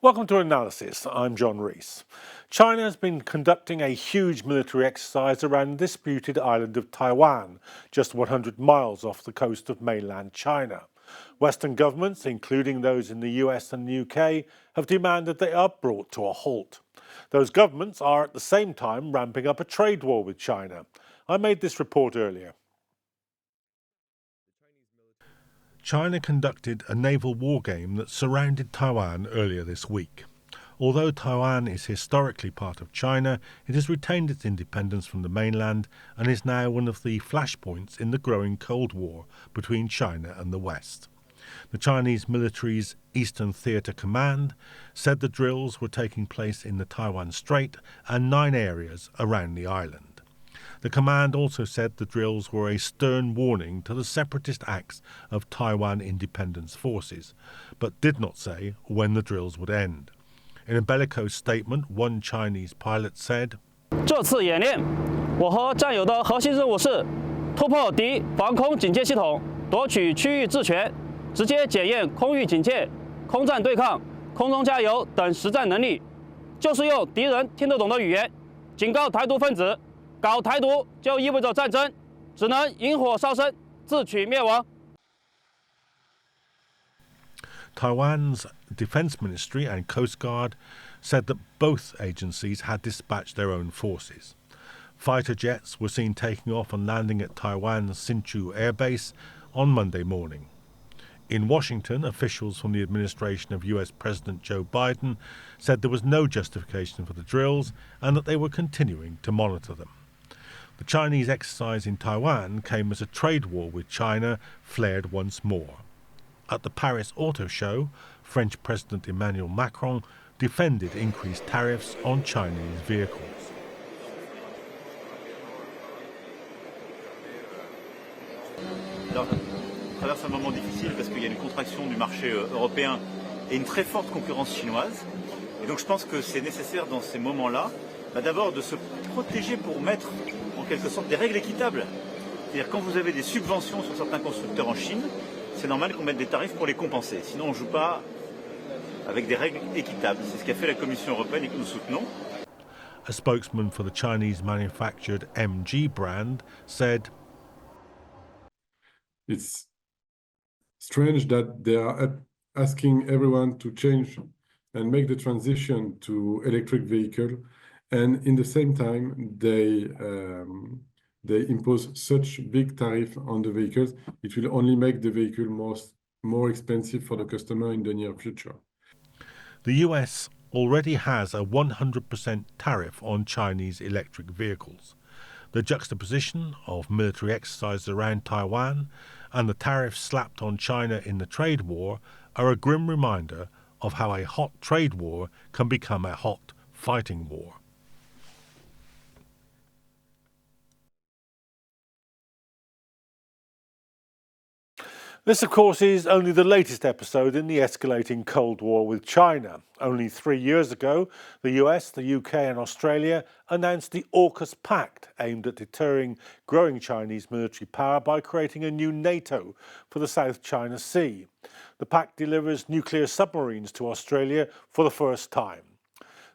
Welcome to Analysis. I'm John Rees. China has been conducting a huge military exercise around the disputed island of Taiwan, just 100 miles off the coast of mainland China. Western governments, including those in the US and the UK, have demanded they are brought to a halt. Those governments are at the same time ramping up a trade war with China. I made this report earlier. China conducted a naval war game that surrounded Taiwan earlier this week. Although Taiwan is historically part of China, it has retained its independence from the mainland and is now one of the flashpoints in the growing Cold War between China and the West. The Chinese military's Eastern Theater Command said the drills were taking place in the Taiwan Strait and 9 areas around the island. The command also said the drills were a stern warning to the separatist acts of Taiwan independence forces, but did not say when the drills would end. In a bellicose statement, one Chinese pilot said, 这次演练，我和战友的核心任务是突破敌防空警戒系统，夺取区域制权，直接检验空域警戒、空战对抗、空中加油等实战能力，就是用敌人听得懂的语言，警告台独分子。 搞台独就意味着战争，只能引火烧身，自取灭亡。 Taiwan's Defense Ministry and Coast Guard said that both agencies had dispatched their own forces. Fighter jets were seen taking off and landing at Taiwan's Hsinchu Air Base on Monday morning. In Washington, officials from the administration of US President Joe Biden said there was no justification for the drills and that they were continuing to monitor them. The Chinese exercise in Taiwan came as a trade war with China flared once more. At the Paris Auto Show, French President Emmanuel Macron defended increased tariffs on Chinese vehicles. Alors, on traverse un moment difficile parce qu'il y a une contraction du marché européen et une très forte concurrence chinoise. Et donc je pense que c'est nécessaire dans ces moments-là, d'abord de se protéger pour mettre en quelque sorte des règles équitables. C'est-à-dire quand vous avez des subventions sur certains constructeurs en Chine, c'est normal qu'on mette des tarifs pour les compenser. Sinon on ne joue pas avec des règles équitables. C'est ce qu'a fait la Commission européenne et que nous soutenons. A spokesman for the Chinese manufactured MG brand said, "It's strange that they are asking everyone to change and make the transition to electric vehicle, and in the same time they impose such big tariff on the vehicles. It will only make the vehicle more expensive for the customer in the near future." The US already has a 100% tariff on Chinese electric vehicles. The juxtaposition of military exercises around Taiwan and the tariffs slapped on China in the trade war are a grim reminder of how a hot trade war can become a hot fighting war. This, of course, is only the latest episode in the escalating Cold War with China. Only 3 years ago, the US, the UK and Australia announced the AUKUS Pact, aimed at deterring growing Chinese military power by creating a new NATO for the South China Sea. The pact delivers nuclear submarines to Australia for the first time.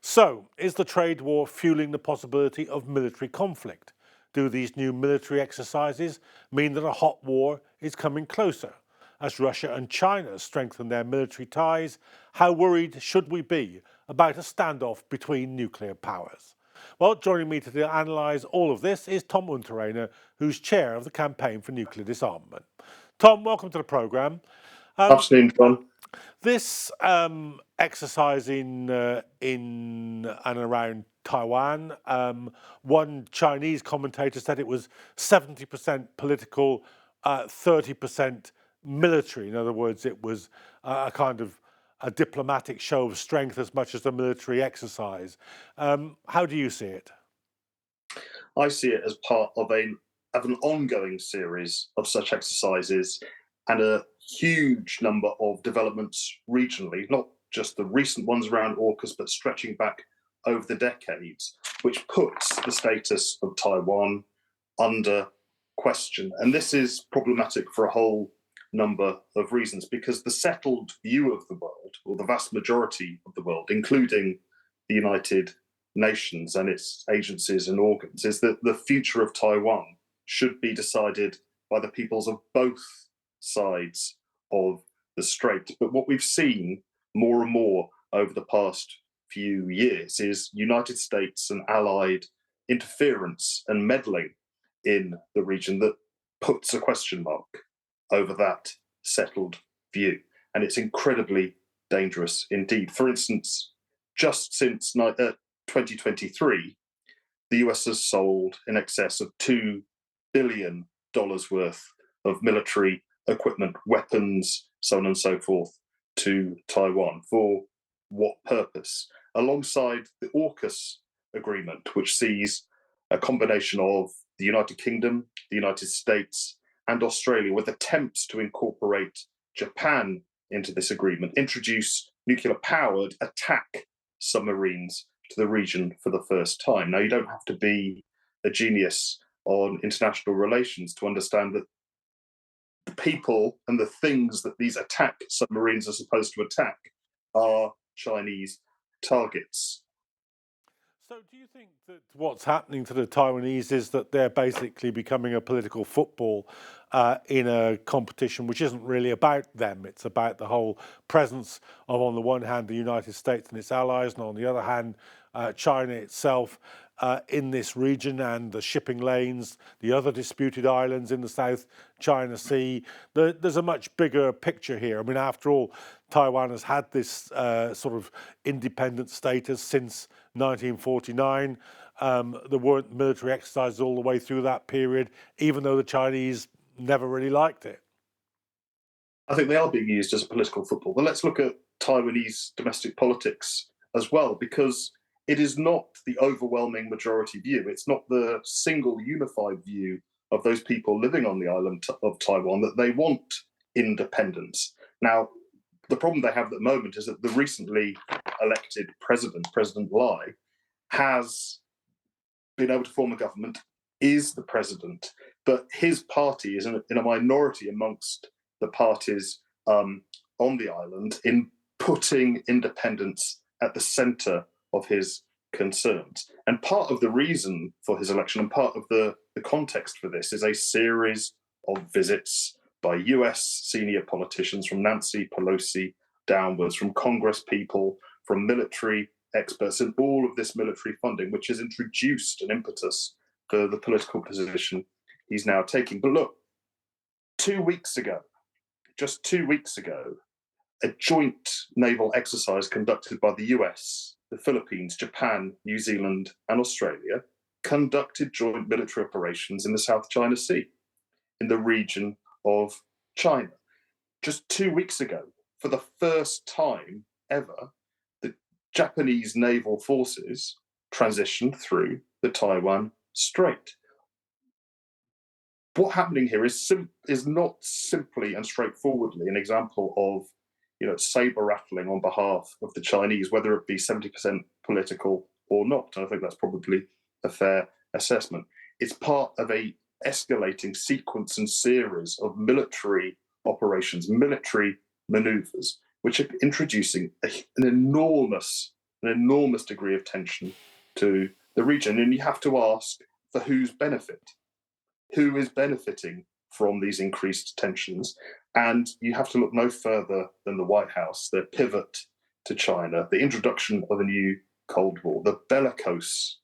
So, is the trade war fueling the possibility of military conflict? Do these new military exercises mean that a hot war is coming closer? As Russia and China strengthen their military ties, how worried should we be about a standoff between nuclear powers? Well, joining me to analyse all of this is Tom Unterrainer, who's chair of the Campaign for Nuclear Disarmament. Tom, welcome to the programme. Afternoon, John. This exercise in and around Taiwan, one Chinese commentator said it was 70% political, 30% military. In other words, it was a kind of a diplomatic show of strength as much as a military exercise. How do you see it? I see it as part of an ongoing series of such exercises and a huge number of developments regionally, not just the recent ones around AUKUS, but stretching back over the decades, which puts the status of Taiwan under question. And this is problematic for a whole number of reasons, because the settled view of the world, or the vast majority of the world, including the United Nations and its agencies and organs, is that the future of Taiwan should be decided by the peoples of both sides of the strait. But what we've seen more and more over the past few years is United States and allied interference and meddling in the region that puts a question mark over that settled view. And it's incredibly dangerous indeed. For instance, just since 2023, the US has sold in excess of $2 billion worth of military equipment, weapons, so on and so forth, to Taiwan. For what purpose? Alongside the AUKUS agreement, which sees a combination of the United Kingdom, the United States, and Australia, with attempts to incorporate Japan into this agreement, introduce nuclear-powered attack submarines to the region for the first time. Now, you don't have to be a genius on international relations to understand that the people and the things that these attack submarines are supposed to attack are Chinese targets. So do you think that what's happening to the Taiwanese is that they're basically becoming a political football in a competition which isn't really about them? It's about the whole presence of, on the one hand, the United States and its allies, and on the other hand, China itself in this region, and the shipping lanes, the other disputed islands in the South China Sea. There's a much bigger picture here. I mean, after all, Taiwan has had this sort of independent status since 1949. There weren't military exercises all the way through that period, even though the Chinese never really liked it. I think they are being used as a political football. But let's look at Taiwanese domestic politics as well, because it is not the overwhelming majority view. It's not the single unified view of those people living on the island of Taiwan that they want independence. Now, the problem they have at the moment is that the recently elected president, President Lai, has been able to form a government, is the president, but his party is in a minority amongst the parties on the island in putting independence at the centre of his concerns. And part of the reason for his election, and part of the context for this, is a series of visits by US senior politicians, from Nancy Pelosi downwards, from Congress people, from military experts, and all of this military funding, which has introduced an impetus for the political position he's now taking. But look, 2 weeks ago, just 2 weeks ago, a joint naval exercise conducted by the US, the Philippines, Japan, New Zealand, and Australia conducted joint military operations in the South China Sea, in the region of China. Just 2 weeks ago, for the first time ever, the Japanese naval forces transitioned through the Taiwan Strait. What's happening here is not simply and straightforwardly an example of saber rattling on behalf of the Chinese, whether it be 70% political or not. And I think that's probably a fair assessment. It's part of a escalating sequence and series of military operations, military maneuvers, which are introducing an enormous degree of tension to the region. And you have to ask, for whose benefit? Who is benefiting from these increased tensions? And you have to look no further than the White House, their pivot to China, the introduction of a new Cold War, the bellicose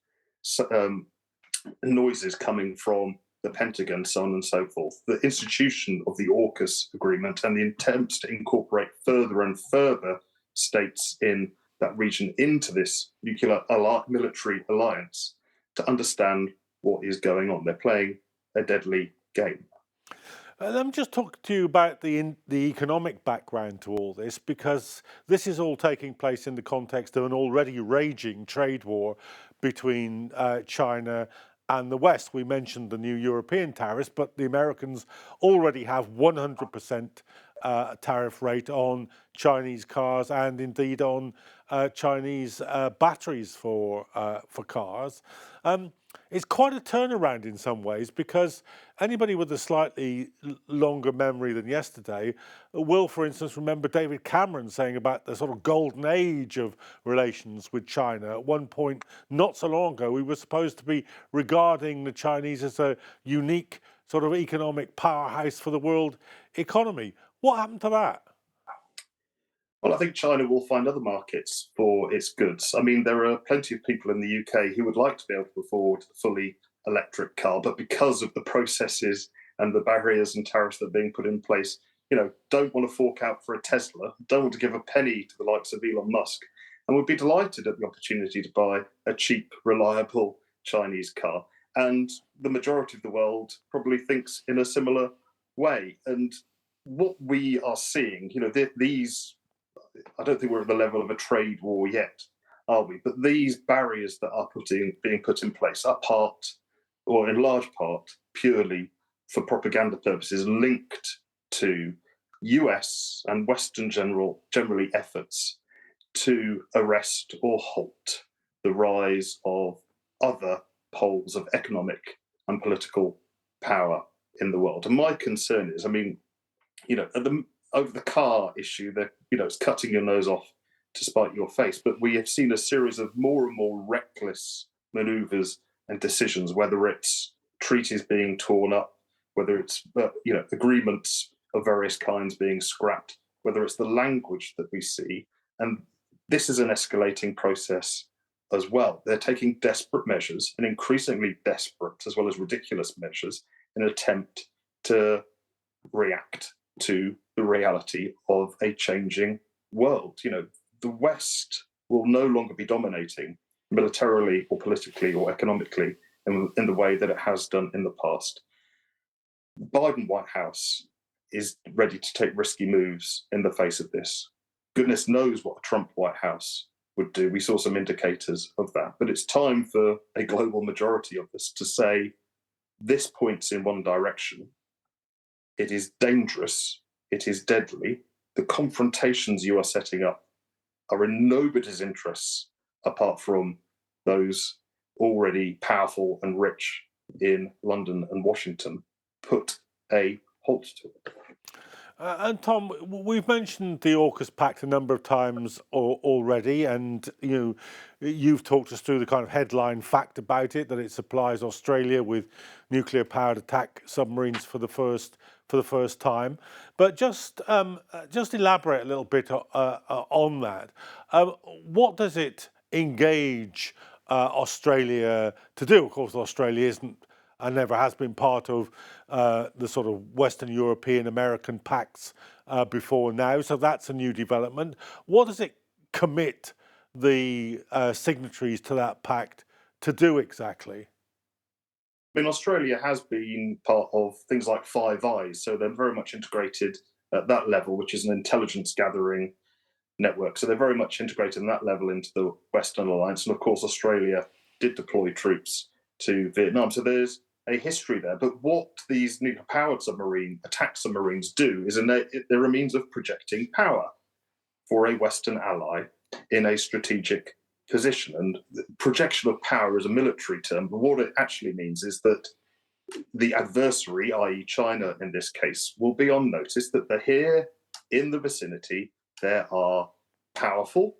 noises coming from the Pentagon, so on and so forth, the institution of the AUKUS agreement, and the attempts to incorporate further and further states in that region into this nuclear military alliance, to understand what is going on. They're playing a deadly game. Let me just talk to you about the economic background to all this, because this is all taking place in the context of an already raging trade war between China and the West. We mentioned the new European tariffs, but the Americans already have 100% tariff rate on Chinese cars, and indeed on Chinese batteries for cars. it's quite a turnaround in some ways, because anybody with a slightly longer memory than yesterday will, for instance, remember David Cameron saying about the sort of golden age of relations with China. At one point, not so long ago, we were supposed to be regarding the Chinese as a unique sort of economic powerhouse for the world economy. What happened to that? Well, I think China will find other markets for its goods. I mean, there are plenty of people in the UK who would like to be able to afford a fully electric car, but because of the processes and the barriers and tariffs that are being put in place, don't want to fork out for a Tesla, don't want to give a penny to the likes of Elon Musk, and would be delighted at the opportunity to buy a cheap, reliable Chinese car. And the majority of the world probably thinks in a similar way. And what we are seeing, these, I don't think we're at the level of a trade war yet, are we? But these barriers that are being put in place are in large part, purely for propaganda purposes, linked to US and Western generally efforts to arrest or halt the rise of other poles of economic and political power in the world. And my concern is, over the car issue, that it's cutting your nose off to spite your face. But we have seen a series of more and more reckless manoeuvres and decisions, whether it's treaties being torn up, whether it's agreements of various kinds being scrapped, whether it's the language that we see. And this is an escalating process as well. They're taking desperate measures, and increasingly desperate as well as ridiculous measures, in an attempt to react to the reality of a changing world. The West will no longer be dominating militarily or politically or economically in the way that it has done in the past. Biden White House is ready to take risky moves in the face of this. Goodness knows what a Trump White House would do. We saw some indicators of that. But it's time for a global majority of us to say, this points in one direction. It is dangerous. It is deadly. The confrontations you are setting up are in nobody's interests apart from those already powerful and rich in London and Washington. Put a halt to it. And Tom, we've mentioned the AUKUS Pact a number of times already, and you've talked us through the kind of headline fact about it, that it supplies Australia with nuclear-powered attack submarines for the first time. But just elaborate a little bit on that. What does it engage Australia to do? Of course, Australia isn't and never has been part of the sort of Western European American pacts before now. So that's a new development. What does it commit the signatories to that pact to do exactly? I mean, Australia has been part of things like Five Eyes, so they're very much integrated at that level, which is an intelligence gathering network. So they're very much integrated on that level into the Western Alliance. And of course, Australia did deploy troops to Vietnam. So there's a history there. But what these nuclear-powered attack submarines do is they're a means of projecting power for a Western ally in a strategic position. And the projection of power is a military term, but what it actually means is that the adversary, i.e. China in this case, will be on notice that they're here in the vicinity. There are powerful,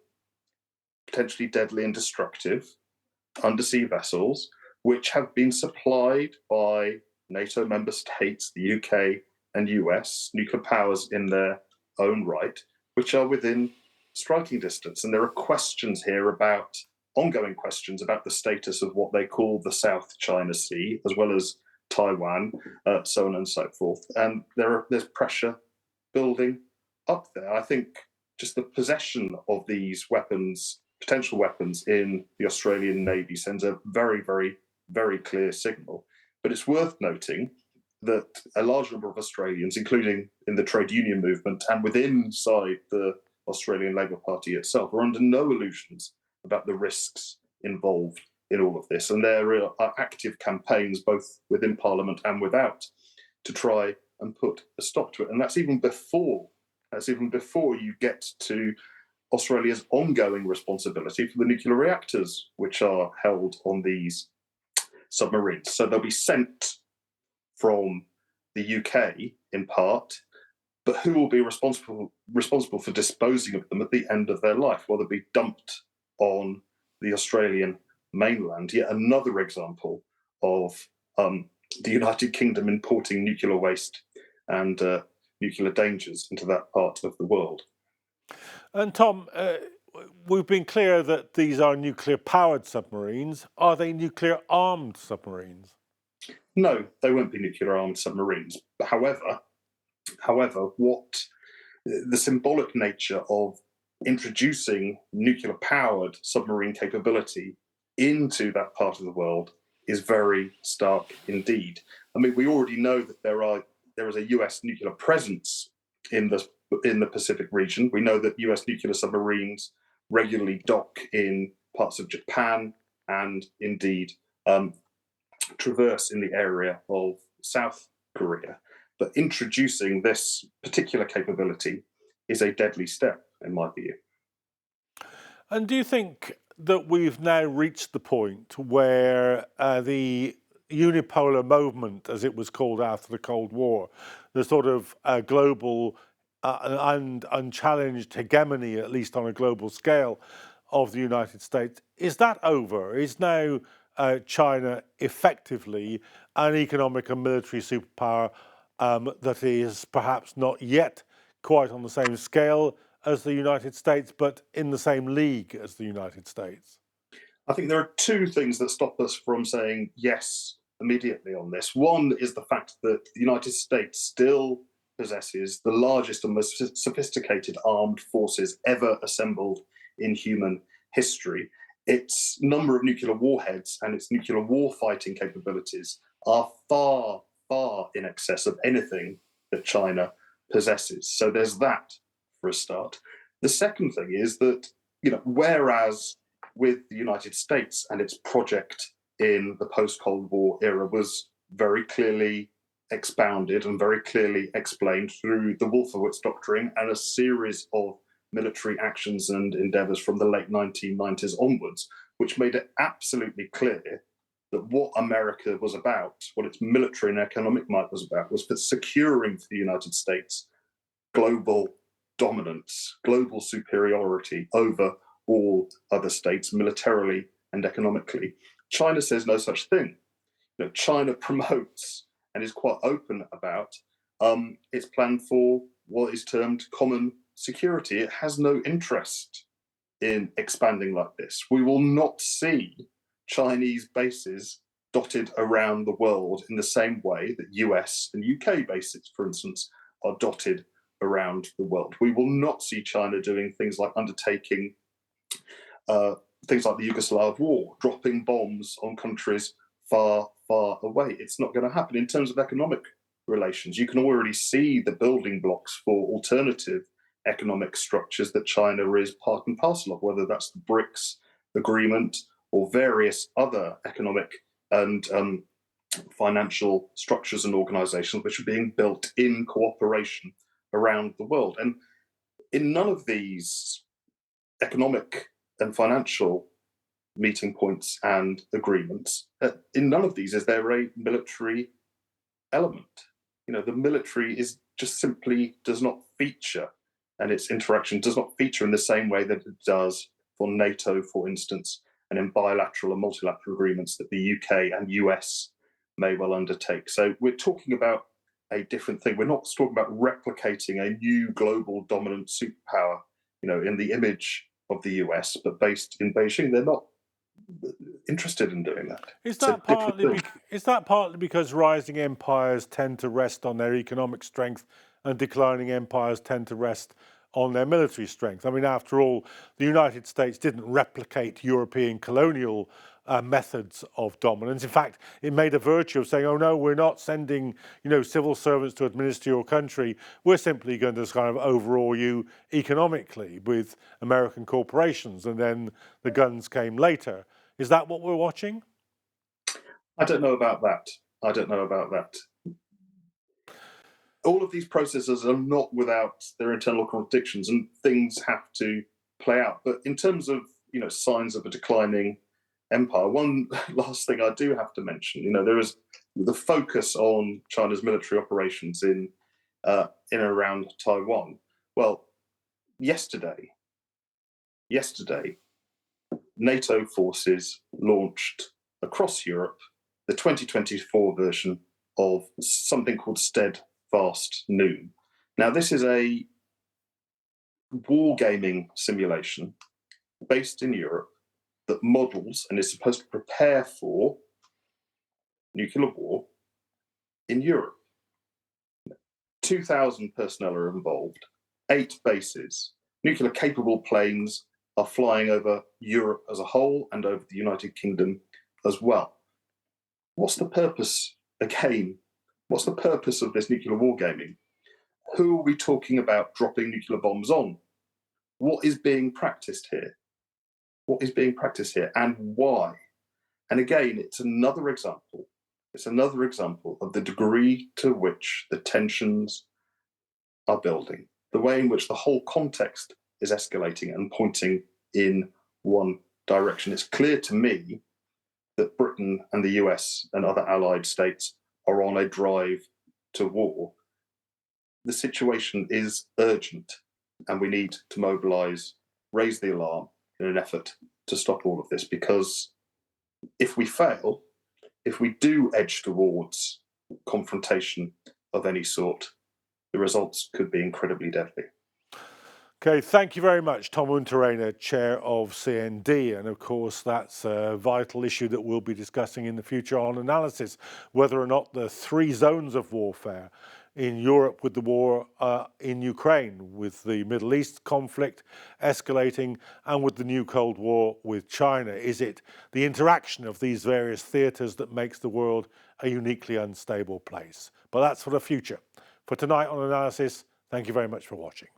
potentially deadly and destructive undersea vessels which have been supplied by NATO member states, the UK and US, nuclear powers in their own right, which are within striking distance. And there are questions here ongoing questions about the status of what they call the South China Sea, as well as Taiwan, so on and so forth. And there's pressure building up there. I think just the possession of these weapons, potential weapons in the Australian Navy, sends a very, very, very clear signal. But it's worth noting that a large number of Australians, including in the trade union movement and inside the Australian Labor Party itself, are under no illusions about the risks involved in all of this. And there are active campaigns, both within Parliament and without, to try and put a stop to it. And that's even before you get to Australia's ongoing responsibility for the nuclear reactors which are held on these submarines. So they'll be sent from the UK in part, but who will be responsible for disposing of them at the end of their life? Well, they'll be dumped on the Australian mainland. Yet another example of the United Kingdom importing nuclear waste and nuclear dangers into that part of the world. And Tom, we've been clear that these are nuclear-powered submarines. Are they nuclear-armed submarines? No, they won't be nuclear-armed submarines. However, what the symbolic nature of introducing nuclear-powered submarine capability into that part of the world is very stark indeed. I mean, we already know that there is a US nuclear presence in the Pacific region. We know that US nuclear submarines regularly dock in parts of Japan and indeed traverse in the area of South Korea. But introducing this particular capability is a deadly step, in my view. And do you think that we've now reached the point where the unipolar movement, as it was called after the Cold War, the sort of global and unchallenged hegemony, at least on a global scale, of the United States, is that over? Is now China effectively an economic and military superpower that is perhaps not yet quite on the same scale as the United States, but in the same league as the United States? I think there are two things that stop us from saying yes immediately on this. One is the fact that the United States still possesses the largest and most sophisticated armed forces ever assembled in human history. Its number of nuclear warheads and its nuclear war-fighting capabilities are far, far in excess of anything that China possesses. So there's that for a start. The second thing is that, whereas with the United States and its project in the post-Cold War era was very clearly expounded and very clearly explained through the Wolfowitz Doctrine and a series of military actions and endeavors from the late 1990s onwards, which made it absolutely clear that what America was about, what its military and economic might was about, was for securing for the United States global dominance, global superiority over all other states militarily and economically. China says no such thing. China promotes and is quite open about its plan for what is termed common security. It has no interest in expanding like this. We will not see Chinese bases dotted around the world in the same way that US and UK bases, for instance, are dotted around the world. We will not see China doing things like undertaking things like the Yugoslav war, dropping bombs on countries far, far away. It's not going to happen. In terms of economic relations, you can already see the building blocks for alternative economic structures that China is part and parcel of, whether that's the BRICS agreement or various other economic and financial structures and organizations which are being built in cooperation around the world. And in none of these economic and financial meeting points and agreements, in none of these is there a military element. The military is just simply does not feature, and its interaction does not feature in the same way that it does for NATO, for instance, and in bilateral and multilateral agreements that the UK and US may well undertake. So we're talking about a different thing. We're not talking about replicating a new global dominant superpower, in the image of the US, but based in Beijing. They're not interested in doing that. Is that partly because rising empires tend to rest on their economic strength and declining empires tend to rest on their military strength? I mean, after all, the United States didn't replicate European colonial methods of dominance. In fact, it made a virtue of saying, oh no, we're not sending, civil servants to administer your country. We're simply going to kind of overawe you economically with American corporations. And then the guns came later. Is that what we're watching? I don't know about that. All of these processes are not without their internal contradictions, and things have to play out. But in terms of signs of a declining empire. One last thing I do have to mention, there is the focus on China's military operations in and around Taiwan. Well, yesterday, NATO forces launched across Europe the 2024 version of something called Steadfast Noon. Now, this is a wargaming simulation based in Europe that models and is supposed to prepare for nuclear war in Europe. 2,000 personnel are involved, 8 bases. Nuclear capable planes are flying over Europe as a whole and over the United Kingdom as well. What's the purpose, again? What's the purpose of this nuclear wargaming? Who are we talking about dropping nuclear bombs on? What is being practiced here? What is being practiced here and why? And again, it's another example of the degree to which the tensions are building, the way in which the whole context is escalating and pointing in one direction. It's clear to me that Britain and the US and other allied states are on a drive to war. The situation is urgent, and we need to mobilize, raise the alarm in an effort to stop all of this, because if we fail, if we do edge towards confrontation of any sort, the results could be incredibly deadly. Okay, thank you very much, Tom Unterrainer, Chair of CND. And of course, that's a vital issue that we'll be discussing in the future on Analysis, whether or not the 3 zones of warfare in Europe with the war in Ukraine, with the Middle East conflict escalating, and with the new Cold War with China. Is it the interaction of these various theatres that makes the world a uniquely unstable place? But that's for the future. For tonight on Analysis, thank you very much for watching.